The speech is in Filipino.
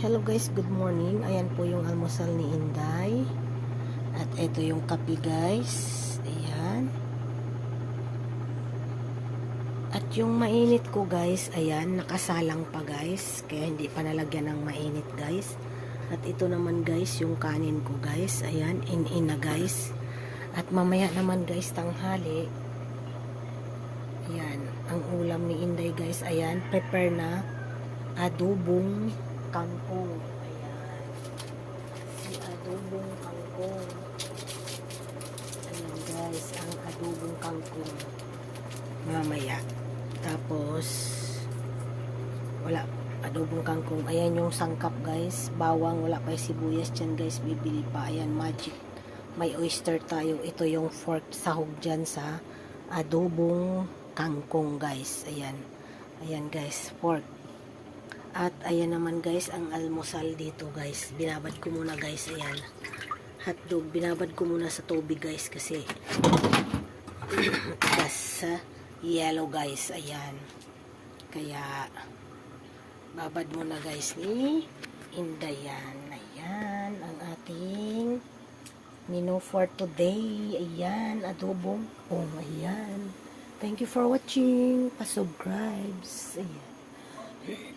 Hello guys, good morning. Ayan po yung almusal ni Inday. At ito yung kape guys. Ayan. At yung mainit ko guys, ayan, nakasalang pa guys. Kaya hindi pa nalagyan ng mainit guys. At ito naman guys, yung kanin ko guys. Ayan, in-in na guys. At mamaya naman guys, tanghali. Ayan, ang ulam ni Inday guys. Ayan, prepare na adobong kangkong. Ayan. Si adobong kangkong. Ayan guys, ang adobong kangkong. Mamaya. Tapos, wala. Adobong kangkong. Ayan yung sangkap guys. Bawang, wala pa yung sibuyas dyan guys. Bibili pa. Ayan, magic. May oyster tayo. Ito yung fork sahog dyan sa adobong kangkong guys. Ayan. Ayan guys, fork. At ayan naman guys, ang almusal dito guys. Binabad ko muna guys, ayan. Hotdog, binabad ko muna sa tubig guys kasi tas yellow guys, ayan. Kaya babad muna guys ni Indayan. Ayan, ang ating menu for today. Ayan, adobong. Oh, ayan. Thank you for watching. Pa-subscribe. Ayan.